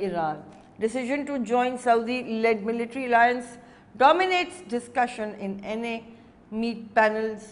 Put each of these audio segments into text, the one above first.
Iran. Decision to join Saudi-led military alliance dominates discussion in NA panels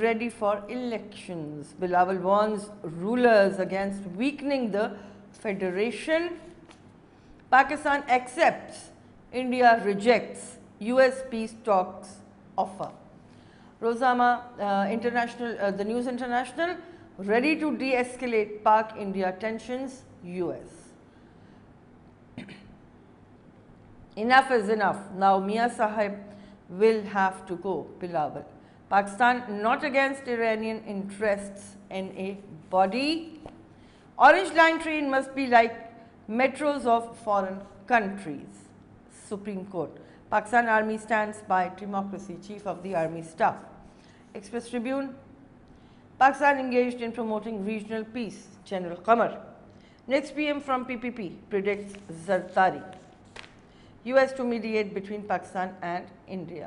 ready for elections. Bilawal warns rulers against weakening the federation. Pakistan accepts, India rejects US peace talks offer. Rozaama International, the News International, ready to de-escalate Pak-India tensions, US. Enough is enough. Now Mia Sahib will have to go. Bilawal, Pakistan not against Iranian interests in a body. Orange Line train must be like metros of foreign countries. Supreme Court, Pakistan Army stands by democracy. Chief of the Army Staff. Express Tribune, Pakistan engaged in promoting regional peace. General Qamar, next PM from PPP predicts Zardari. US to mediate between Pakistan and India.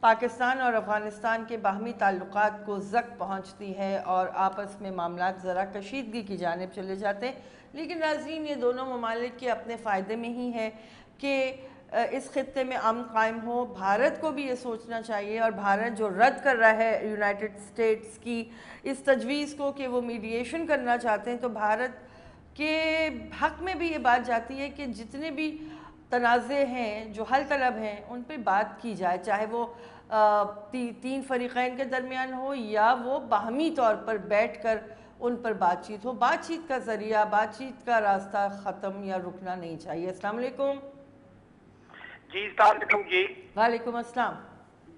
Pakistan اور افغانستان کے باہمی تعلقات کو زک پہنچتی ہے اور آپس میں معاملات ذرا کشیدگی کی جانب چلے جاتے ہیں. لیکن ناظرین، یہ دونوں ممالک کے اپنے فائدے میں ہی ہے کہ اس خطے میں امن قائم ہو. بھارت کو بھی یہ سوچنا چاہیے، اور بھارت جو رد کر رہا ہے یونائٹڈ اسٹیٹس کی اس تجویز کو کہ وہ میڈیشن کرنا چاہتے ہیں، تو بھارت کے حق میں بھی یہ بات جاتی ہے کہ جتنے بھی تنازع ہیں جو حل طلب ہیں ان پہ بات کی جائے، چاہے وہ تین فریقین کے درمیان ہو یا وہ باہمی طور پر بیٹھ کر ان پر بات چیت ہو. بات چیت کا ذریعہ، بات چیت کا راستہ ختم یا رکنا نہیں چاہیے. السلام علیکم. جی السلام علیکم. جی وعلیکم السلام.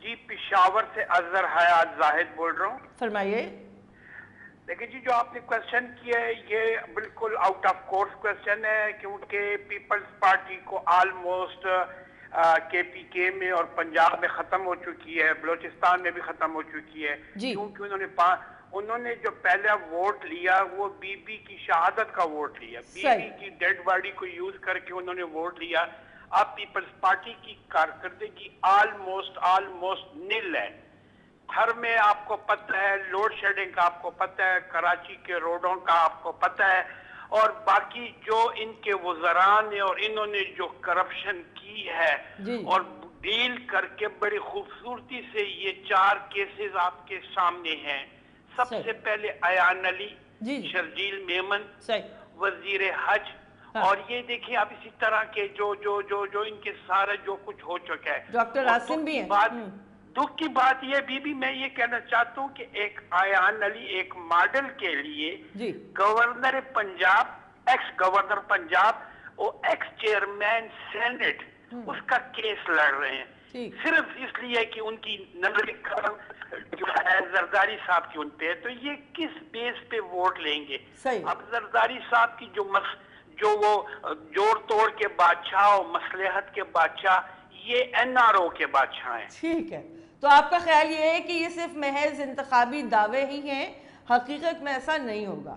جی پشاور سے اظہر حیات زاہد بول رہا ہوں. فرمائیے. دیکھیں جی، جو آپ نے کویسچن کیا ہے یہ بالکل آؤٹ آف کورس کویسچن ہے، کیونکہ پیپلز پارٹی کو آلموسٹ کے پی کے میں اور پنجاب میں ختم ہو چکی ہے، بلوچستان میں بھی ختم ہو چکی ہے. کیونکہ انہوں نے جو پہلا ووٹ لیا وہ بی بی کی شہادت کا ووٹ لیا، بی بی کی ڈیڈ باڈی کو یوز کر کے انہوں نے ووٹ لیا. اب پیپلز پارٹی کی کارکردگی آلموسٹ نل ہے. ہر میں آپ کو پتہ ہے، لوڈ شیڈنگ کا آپ کو پتہ ہے، کراچی کے روڈوں کا آپ کو پتہ ہے، اور باقی جو ان کے وزران ہیں اور انہوں نے جو کرپشن کی ہے اور ڈیل کر کے بڑی خوبصورتی سے یہ 4 کیسز آپ کے سامنے ہیں. سب سے پہلے ایان علی، شرجیل میمن، وزیر حج، اور یہ دیکھیں اب اسی طرح کے جو ان کے سارے جو کچھ ہو چکا ہے. ڈاکٹر عاصم بھی ہیں. دکھ کی بات یہ بھی میں یہ کہنا چاہتا ہوں کہ ایک ایان علی ایک ماڈل کے لیے governor Punjab, x governor Punjab اور ایکس چیئرمین سینٹ اس کا کیس لڑ رہے ہیں صرف اس لیے کہ ان کی نظر کرم جو ہے زرداری صاحب کی ان پہ ہے. تو یہ کس بیس پہ ووٹ لیں گے؟ اب زرداری صاحب کی جو وہ جوڑ توڑ کے بادشاہ اور مصلحت کے بادشاہ، یہ این آر او کے بادشاہ ہیں. ٹھیک ہے، تو آپ کا خیال یہ ہے کہ یہ صرف محض انتخابی دعوے ہی ہیں، حقیقت میں ایسا نہیں ہوگا؟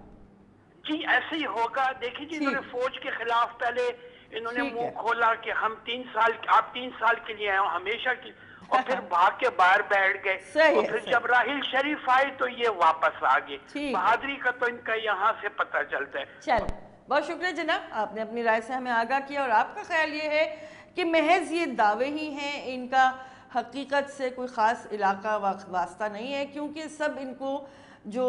جی ایسے ہی ہوگا. دیکھیں جی، انہوں نے فوج کے خلاف پہلے انہوں نے منہ کھولا کہ ہم 3 سال آپ 3 سال کے لیے آئے ہمیشہ کی، اور پھر بھاگ کے باہر بیٹھ گئے. اور پھر جب راحیل شریف آئے تو یہ واپس آ گئے. بہادری کا تو ان کا یہاں سے پتہ چلتا ہے. چلیں، بہت شکریہ جناب، آپ نے اپنی رائے سے ہمیں آگاہ کیا. اور آپ کا خیال یہ ہے کہ محض یہ دعوے ہی ہیں، ان کا حقیقت سے کوئی خاص علاقہ واسطہ نہیں ہے، کیونکہ سب ان کو جو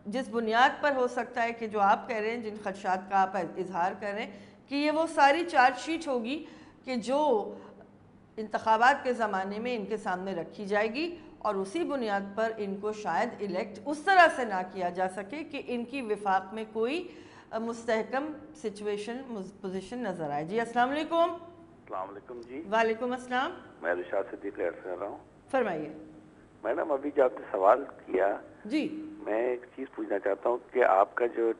جس بنیاد پر ہو سکتا ہے کہ جو آپ کہہ رہے ہیں، جن خدشات کا آپ اظہار کر رہے ہیں کہ یہ وہ ساری چارج شیٹ ہوگی کہ جو انتخابات کے زمانے میں ان کے سامنے رکھی جائے گی، اور اسی بنیاد پر ان کو شاید الیکٹ اس طرح سے نہ کیا جا سکے کہ ان کی وفاق میں کوئی مستحکم سچویشن پوزیشن نظر آئے. جی السلام علیکم. السلام علیکم. جی وعلیکم السلام. میں رشاد صدیق لہر سے رہا ہوں. فرمائیے. میڈم ابھی جو آپ نے سوال کیا، جی میں ایک چیز پوچھنا چاہتا ہوں کہ آپ کا جو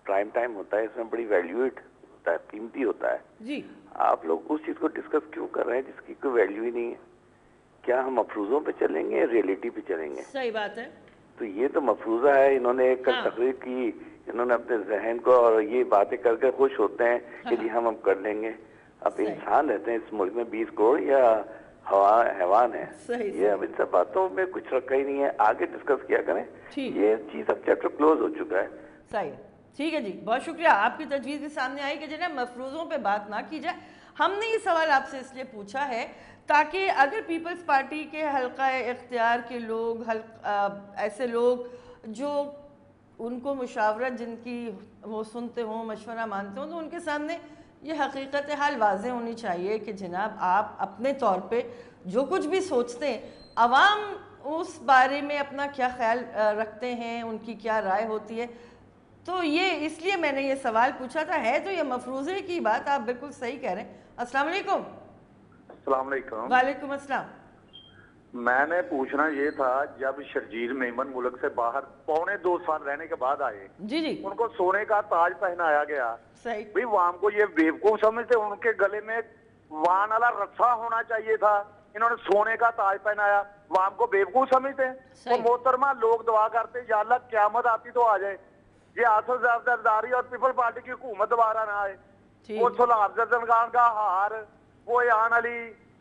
پرائم ٹائم ہوتا ہے اس میں بڑی ویلیوڈ ہوتا ہے، قیمتی ہوتا ہے. جی آپ لوگ اس چیز کو ڈسکس کیوں کر رہے ہیں جس کی کوئی ویلیو ہی نہیں ہے؟ کیا ہم مفروضوں پہ چلیں گے یا ریئلٹی پہ چلیں گے؟ صحیح بات ہے. تو یہ تو مفروضہ ہے. انہوں نے ایک تقریر کی، انہوں نے اپنے ذہن کو اور یہ باتیں کر کے خوش ہوتے ہیں کہ جی ہم کر لیں گے. اب انسان رہتے ہیں اس ملک میں 20 کروڑ یا حیوان ہے. یہ اب ان سب باتوں میں کچھ رکھا ہی نہیں ہے. آگے ڈسکس کیا کریں. یہ چیز اب چیپٹر کلوز ہو چکا ہے. صحیح ہے. ٹھیک ہے جی، بہت شکریہ. آپ کی تجویز بھی سامنے آئی کہ جناب مفروضوں پہ بات نہ کی جائے. ہم نے یہ سوال آپ سے اس لیے پوچھا ہے تاکہ اگر پیپلز پارٹی کے حلقہ اختیار کے لوگ، ایسے لوگ جو ان کو مشاورت جن کی وہ سنتے ہوں، مشورہ مانتے ہوں، تو ان کے سامنے یہ حقیقت حال واضح ہونی چاہیے کہ جناب آپ اپنے طور پہ جو کچھ بھی سوچتے ہیں، عوام اس بارے میں اپنا کیا خیال رکھتے ہیں، ان کی کیا رائے ہوتی ہے. تو یہ اس لیے میں نے یہ سوال پوچھا تھا. ہے تو یہ مفروضے کی بات، آپ بالکل صحیح کہہ رہے ہیں. السلام علیکم. السلام علیکم. وعلیکم السلام. میں نے پوچھنا یہ تھا، جب شرجیل میمن ملک سے باہر 2.25 سال رہنے کے بعد آئے، جی جی ان کو سونے کا تاج پہنایا گیا. صحیح. بھئی وام کو یہ بیوقوف سمجھتے، ان کے گلے میں وان والا رسا ہونا چاہیے تھا. انہوں نے سونے کا تاج پہنایا. وام کو بیوقوف سمجھتے ہیں. وہ محترمہ لوگ دعا کرتے یا اللہ قیامت آتی تو آ جائے، یہ آصف زرداری اور پیپل پارٹی کی حکومت دوبارہ نہ آئے. وہ سلاب زردن خان کا ہار، وہ ایان علی،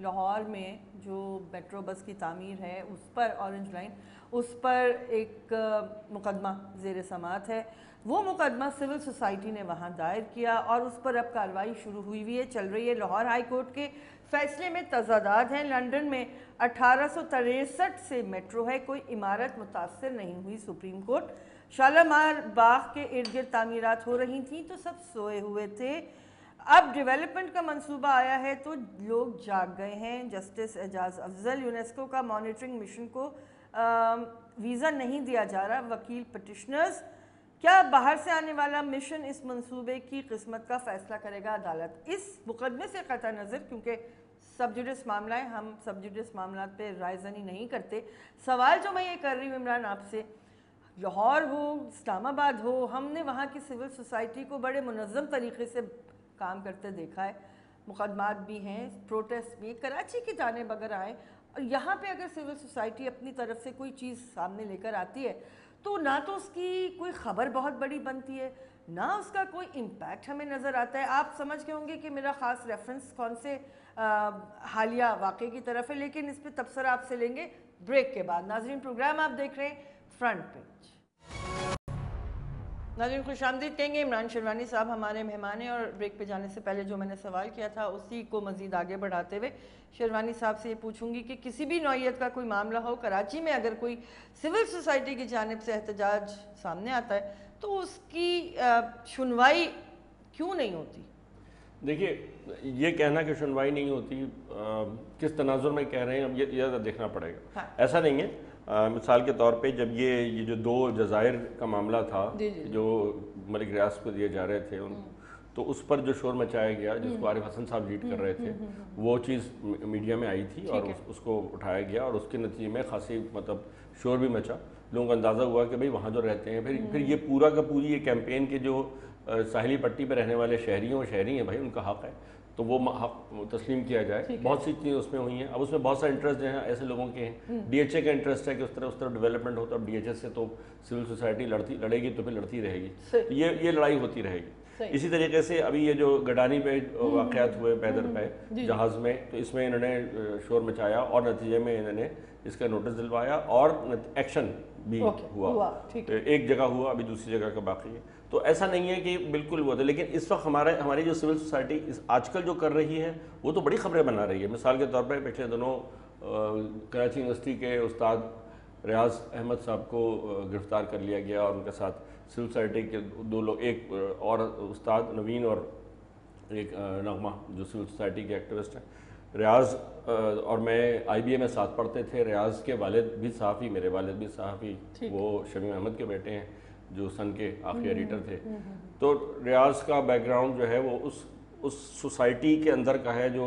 لاہور میں جو میٹرو بس کی تعمیر ہے اس پر اورنج لائن اس پر ایک مقدمہ زیر سماعت ہے. وہ مقدمہ سول سوسائٹی نے وہاں دائر کیا اور اس پر اب کارروائی شروع ہوئی ہے, چل رہی ہے. لاہور ہائی کورٹ کے فیصلے میں تضادات ہیں. لنڈن میں 1863 سے میٹرو ہے, کوئی عمارت متاثر نہیں ہوئی. سپریم کورٹ شالامار باغ کے ارد گرد تعمیرات ہو رہی تھیں تو سب سوئے ہوئے تھے. اب ڈیولپمنٹ کا منصوبہ آیا ہے تو لوگ جاگ گئے ہیں. جسٹس اعجاز افضل, یونیسکو کا مانیٹرنگ مشن کو ویزا نہیں دیا جا رہا. وکیل پٹیشنرز, کیا باہر سے آنے والا مشن اس منصوبے کی قسمت کا فیصلہ کرے گا عدالت؟ اس مقدمے سے قطع نظر, کیونکہ سب جوڈس معاملہ ہے, ہم سب جوڈس معاملات پہ رائے زنی نہیں کرتے. سوال جو میں یہ کر رہی ہوں عمران آپ سے, لاہور ہو, اسلام آباد ہو, ہم نے وہاں کی سول سوسائٹی کو بڑے منظم طریقے سے کام کرتے دیکھا ہے. مقدمات بھی ہیں, پروٹیسٹ بھی. کراچی کی جانب اگر آئیں اور یہاں پہ اگر سول سوسائٹی اپنی طرف سے کوئی چیز سامنے لے کر آتی ہے تو نہ تو اس کی کوئی خبر بہت بڑی بنتی ہے, نہ اس کا کوئی امپیکٹ ہمیں نظر آتا ہے. آپ سمجھ گئے ہوں گے کہ میرا خاص ریفرنس کون سے حالیہ واقعے کی طرف ہے, لیکن اس پہ تبصرہ آپ سے لیں گے بریک کے بعد. ناظرین, پروگرام آپ دیکھ رہے ہیں فرنٹ پیج. ناظرین خوش آمدید کہیں گے. عمران شیروانی صاحب ہمارے مہمان ہیں اور بریک پہ جانے سے پہلے جو میں نے سوال کیا تھا اسی کو مزید آگے بڑھاتے ہوئے شیروانی صاحب سے یہ پوچھوں گی کہ کسی بھی نوعیت کا کوئی معاملہ ہو, کراچی میں اگر کوئی سول سوسائٹی کی جانب سے احتجاج سامنے آتا ہے تو اس کی سنوائی کیوں نہیں ہوتی؟ دیکھیے, یہ کہنا کہ سنوائی نہیں ہوتی کس تناظر میں کہہ رہے ہیں اب یہ دیکھنا پڑے گا. ایسا نہیں ہے. مثال کے طور پہ جب یہ جو 2 جزائر کا معاملہ تھا جو ملک ریاض کو دیے جا رہے تھے, تو اس پر جو شور مچایا گیا, جس کو عارف حسن صاحب لیڈ کر رہے تھے, وہ چیز میڈیا میں آئی تھی اور اس کو اٹھایا گیا اور اس کے نتیجے میں خاصی مطلب شور بھی مچا. لوگوں کو اندازہ ہوا کہ بھئی وہاں جو رہتے ہیں, پھر یہ پورا کا پوری یہ کیمپین کے جو ساحلی پٹی پہ رہنے والے شہری ہیں بھائی, ان کا حق ہے تو وہ حق تسلیم کیا جائے. بہت سی چیزیں اس میں ہوئی ہیں. اب اس میں بہت سارے انٹرسٹ جو ہیں ایسے لوگوں کے ہیں. ڈی ایچ اے کا انٹرسٹ ہے کہ اس طرح ڈیولپمنٹ ہوتا ہے. اب ڈی ایچ اے سے تو سول سوسائٹی لڑے گی تو پھر لڑتی رہے گی, یہ لڑائی ہوتی رہے گی. اسی طریقے سے ابھی یہ جو گڈانی پہ واقعات ہوئے پیدر پہ جہاز میں, تو اس میں انہوں نے شور مچایا اور نتیجے میں انہوں نے اس کا نوٹس دلوایا اور ایکشن بھی ہوا. ایک جگہ ہوا, ابھی دوسری جگہ کا باقی ہے. تو ایسا نہیں ہے کہ بالکل وہ تھا, لیکن اس وقت ہماری جو سول سوسائٹی آج کل جو کر رہی ہے وہ تو بڑی خبریں بنا رہی ہے. مثال کے طور پر پچھلے دنوں کراچی یونیورسٹی کے استاد ریاض احمد صاحب کو گرفتار کر لیا گیا اور ان کے ساتھ سول سوسائٹی کے 2 لوگ, ایک اور استاد نوین اور ایک نغمہ جو سول سوسائٹی کے ایکٹیوسٹ ہیں. ریاض اور میں آئی بی اے میں ساتھ پڑھتے تھے. ریاض کے والد بھی صحافی, میرے والد بھی صحافی, وہ شمیم احمد کے بیٹے ہیں جو سن کے آخری ایڈیٹر تھے. تو ریاض کا بیک گراؤنڈ جو ہے وہ اس سوسائٹی کے اندر کا ہے جو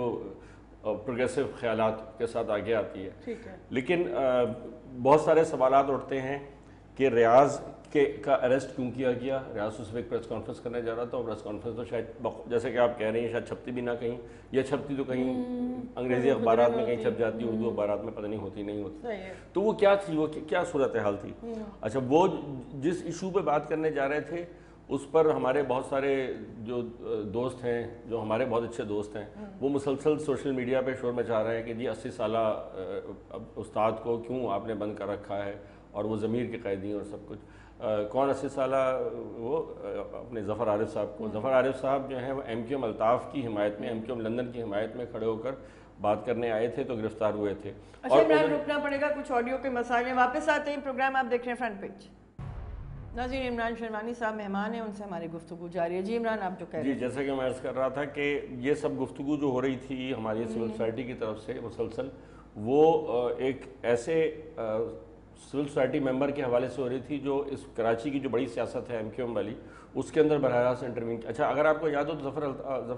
پروگریسو خیالات کے ساتھ آگے آتی ہے. لیکن بہت سارے سوالات اٹھتے ہیں کہ ریاض کا اریسٹ کیوں کیا گیا. ریاض اس وقت پریس کانفرنس کرنے جا رہا تھا, اور پریس کانفرنس تو شاید جیسے کہ آپ کہہ رہی ہیں شاید چھپتی بھی نہ کہیں, یا چھپتی تو کہیں انگریزی اخبارات میں کہیں چھپ جاتی, اردو اخبارات میں پتہ نہیں ہوتی نہیں ہوتی. تو وہ کیا تھی, وہ کیا صورتحال تھی؟ اچھا, وہ جس ایشو پہ بات کرنے جا رہے تھے اس پر ہمارے بہت سارے جو دوست ہیں, جو ہمارے بہت اچھے دوست ہیں, وہ مسلسل سوشل میڈیا پہ شور مچا رہے ہیں کہ جی 80 سالہ استاد کو کیوں آپ نے بند کر رکھا ہے, اور وہ ضمیر کے قیدی ہیں اور سب کچھ. کون 80 سالہ؟ وہ اپنے ظفر عارف صاحب کو. ظفر عارف صاحب جو ہیں وہ ایم کیو ایم الطاف کی حمایت میں, ایم کیو ایم لندن کی حمایت میں کھڑے ہو کر بات کرنے آئے تھے تو گرفتار ہوئے تھے. اچھا عمران, رکنا پڑے گا, کچھ آڈیو کے مسائل ہیں. واپس آتے ہیں, پروگرام آپ دیکھ رہے ہیں فرنٹ پیج. ناظرین, عمران شیروانی صاحب مہمان ہیں, ان سے ہماری گفتگو جاری ہے. جی عمران, آپ جو کہہ رہے ہیں. جی, جیسا کہ میں عرض کر رہا تھا کہ یہ سب گفتگو جو ہو رہی تھی ہماری سول سوسائٹی کی طرف سے مسلسل, وہ ایک ایسے سول سوسائٹی ممبر کے حوالے سے ہو رہی تھی جو اس کراچی کی جو بڑی سیاست ہے ایم کیو ایم والی, اس کے اندر براہ راست انٹروین. اچھا, اگر آپ کو یاد ہو تو ظفر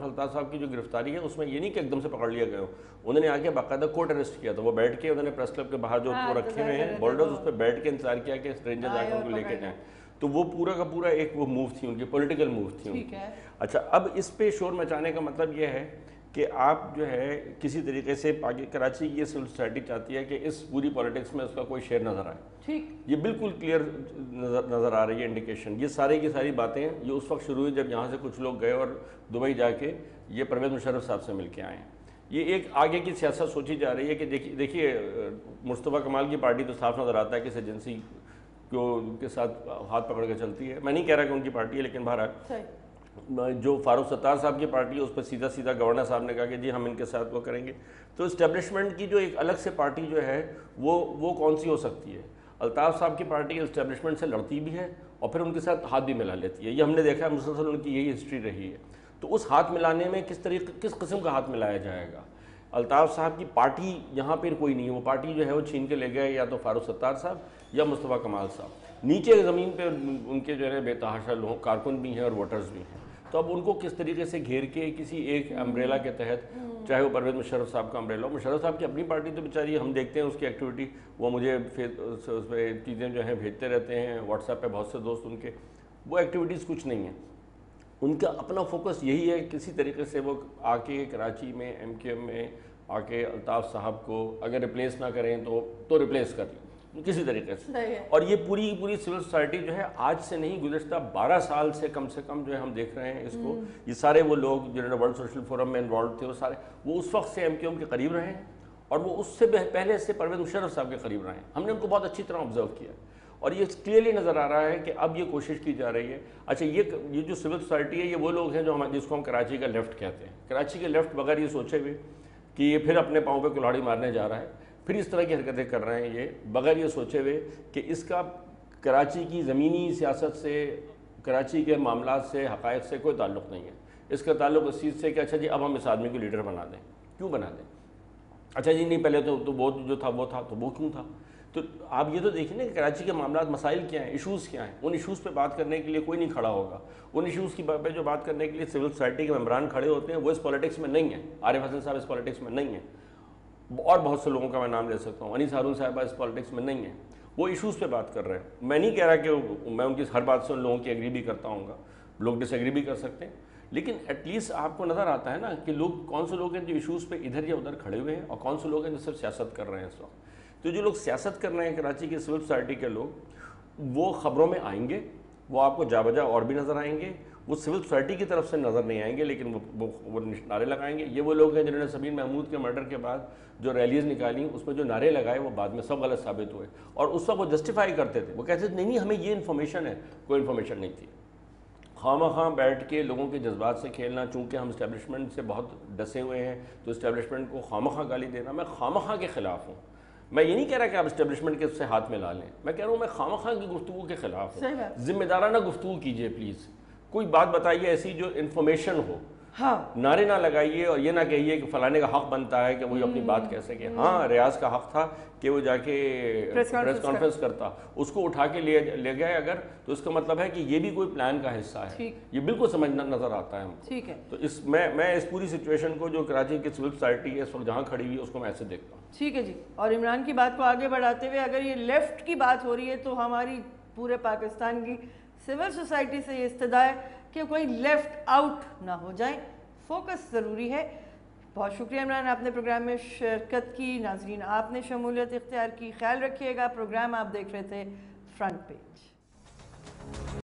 الطاف صاحب کی جو گرفتاری ہے اس میں یہ نہیں کہ ایک دم سے پکڑ لیا گیا, انہوں نے آگے باقاعدہ کورٹ اریسٹ کیا تھا. وہ بیٹھ کے, انہوں نے پریس کلب کے باہر جو رکھے ہوئے ہیں بولڈرز, اس پہ بیٹھ کے انتظار کیا کہ اسٹرینجر آ کے ان کو لے کے جائیں. تو وہ پورا کا پورا ایک وہ موو تھی ان کی, پولیٹیکل موو تھی. اچھا, اب اس پہ شور مچانے کا مطلب یہ ہے کہ آپ جو ہے کسی طریقے سے کراچی کی یہ سول سوسائٹی چاہتی ہے کہ اس پوری پولیٹکس میں اس کا کوئی شیئر نظر آئے. یہ بالکل کلیئر نظر آ رہی ہے انڈیکیشن. یہ سارے کی ساری باتیں یہ اس وقت شروع ہوئی جب یہاں سے کچھ لوگ گئے اور دبئی جا کے یہ پرویز مشرف صاحب سے مل کے آئے ہیں. یہ ایک آگے کی سیاست سوچی جا رہی ہے کہ دیکھیے مصطفیٰ کمال کی پارٹی تو صاف نظر آتا ہے کہ ایجنسی کے ساتھ ہاتھ پکڑ کے چلتی ہے. میں نہیں کہہ رہا کہ ان کی پارٹی ہے، لیکن بہرحال جو فاروق ستار صاحب کی پارٹی ہے اس پہ سیدھا گورنر صاحب نے کہا کہ جی ہم ان کے ساتھ وہ کریں گے. تو اسٹیبلشمنٹ کی جو ایک الگ سے پارٹی جو ہے وہ کون سی ہو سکتی ہے؟ الطاف صاحب کی پارٹی اسٹیبلشمنٹ سے لڑتی بھی ہے اور پھر ان کے ساتھ ہاتھ بھی ملا لیتی ہے. یہ ہم نے دیکھا ہے، مسلسل ان کی یہی ہسٹری رہی ہے. تو اس ہاتھ ملانے میں کس قسم کا ہاتھ ملایا جائے گا؟ الطاف صاحب کی پارٹی یہاں پہ کوئی نہیں ہے. وہ پارٹی جو ہے وہ چھین کے لے گئے یا تو فاروق ستار صاحب یا مصطفیٰ کمال صاحب. نیچے زمین پہ ان کے جو ہے بے تحاشا لوگ کارکن بھی ہیں اور ووٹرز بھی ہیں. تو اب ان کو کس طریقے سے گھیر کے کسی ایک امبریلا کے تحت، چاہے وہ پرویز مشرف صاحب کا امبریلا ہو. مشرف صاحب کی اپنی پارٹی تو بیچاری ہم دیکھتے ہیں اس کی ایکٹیویٹی، وہ مجھے اس پہ چیزیں جو ہیں بھیجتے رہتے ہیں واٹس ایپ پہ، بہت سے دوست ان کے، وہ ایکٹیویٹیز کچھ نہیں ہیں. ان کا اپنا فوکس یہی ہے کسی طریقے سے وہ آ کے کراچی میں ایم کیو ایم میں آ کے الطاف صاحب کو اگر ریپلیس نہ کریں تو ریپلیس کر لیں کسی طریقے سے. اور یہ پوری سول سوسائٹی جو ہے آج سے نہیں، گزشتہ 12 سال سے کم جو ہے ہم دیکھ رہے ہیں اس کو. یہ سارے وہ لوگ جنہوں نے ورلڈ سوشل فورم میں انوالو تھے، وہ اس وقت سے ایم کیو ایم کے قریب رہے ہیں اور وہ اس سے پہلے سے پرویز مشرف صاحب کے قریب رہے ہیں. ہم نے ان کو بہت اچھی طرح آبزرو کیا اور یہ کلیئرلی نظر آ رہا ہے کہ اب یہ کوشش کی جا رہی ہے. اچھا یہ جو سول سوسائٹی ہے، یہ وہ لوگ ہیں جس کو ہم کراچی کا لیفٹ کہتے ہیں. کراچی کے لیفٹ بغیر یہ سوچے ہوئے کہ یہ پھر اپنے پاؤں پہ کلہاڑی مارنے جا رہا ہے، پھر اس طرح کی حرکتیں کر رہے ہیں، یہ بغیر یہ سوچے ہوئے کہ اس کا کراچی کی زمینی سیاست سے، کراچی کے معاملات سے، حقائق سے کوئی تعلق نہیں ہے. اس کا تعلق اس چیز سے کہ اچھا جی اب ہم اس آدمی کو لیڈر بنا دیں. کیوں بنا دیں؟ اچھا جی نہیں پہلے تو وہ جو تھا وہ تھا، تو وہ کیوں تھا؟ تو آپ یہ تو دیکھیں نا کہ کراچی کے معاملات، مسائل کیا ہیں، ایشوز کیا ہیں. ان ایشوز پہ بات کرنے کے لیے کوئی نہیں کھڑا ہوگا. ان ایشوز کی پہ جو بات کرنے کے لیے سول سوسائٹی کے ممبران کھڑے ہوتے ہیں، وہ اس پولیٹکس میں نہیں ہیں. عارف حسن صاحب اس پولیٹکس میں نہیں ہیں، اور بہت سے لوگوں کا میں نام لے سکتا ہوں. انیس ہارون صاحبہ اس پولیٹکس میں نہیں ہیں. وہ ایشوز پہ بات کر رہے ہیں. میں نہیں کہہ رہا کہ میں ان کی ہر بات سے ان لوگوں کی ایگری بھی کرتا ہوں گا، لوگ ڈس ایگری بھی کر سکتے ہیں، لیکن ایٹ لیسٹ آپ کو نظر آتا ہے نا کہ لوگ کون سے لوگ ہیں جو ایشوز پہ ادھر یا ادھر کھڑے ہوئے ہیں اور کون سے لوگ ہیں جو صرف سیاست کر رہے ہیں اس وقت. تو جو لوگ سیاست کر رہے ہیں کراچی کے سول سوسائٹی کے لوگ، وہ خبروں میں آئیں گے، وہ آپ کو جا بجا اور بھی نظر آئیں گے. وہ سول سوسائٹی کی طرف سے نظر نہیں آئیں گے، لیکن وہ نعرے لگائیں گے. یہ وہ لوگ ہیں جنہوں نے سبین محمود کے مرڈر کے بعد جو ریلیز نکالی، اس میں جو نعرے لگائے وہ بعد میں سب غلط ثابت ہوئے. اور اس وقت وہ جسٹیفائی کرتے تھے، وہ کہتے تھے نہیں ہمیں یہ انفارمیشن ہے. کوئی انفارمیشن نہیں تھی. خواہ بیٹھ کے لوگوں کے جذبات سے کھیلنا، چونکہ ہم اسٹیبلشمنٹ سے بہت ڈسے ہوئے ہیں تو اسٹیبلشمنٹ کو خواہ گالی دینا. میں خواہ کے خلاف ہوں. میں یہ نہیں کہہ رہا کہ آپ اسٹیبلشمنٹ کے سے ہاتھ میں لا لیں. میں کہہ رہا ہوں میں خواہ کی گفتگو کے خلاف ہوں. ذمہ دارانہ گفتگو کیجئے پلیز. کوئی بات بتائیے ایسی جو انفارمیشن ہو. نعرے نہ لگائیے اور یہ نہ کہیے کہ فلانے کا حق بنتا ہے کہ وہ اپنی بات کہہ سکے. ہاں ریاض کا حق تھا کہ وہ جا کے پریس کانفرنس کرتا، اس کو اٹھا کے لے گئے اگر، تو اس کا مطلب ہے کہ یہ بھی کوئی پلان کا حصہ ہے. یہ بالکل سمجھنا نظر آتا ہے ہم کو. تو میں اس پوری سچویشن کو جو کراچی کی سول سوسائٹی ہے اس وقت جہاں کھڑی ہوئی ہے اس کو میں ایسے دیکھتا ہوں. ٹھیک ہے جی. اور عمران کی بات کو آگے بڑھاتے ہوئے اگر یہ لیفٹ کی بات ہو رہی ہے تو ہماری پورے پاکستان کی سول سوسائٹی سے یہ استدعا ہے کہ کوئی لیفٹ آؤٹ نہ ہو جائیں. فوکس ضروری ہے. بہت شکریہ عمران، آپ نے پروگرام میں شرکت کی. ناظرین آپ نے شمولیت اختیار کی. خیال رکھیے گا. پروگرام آپ دیکھ رہے تھے فرنٹ پیج.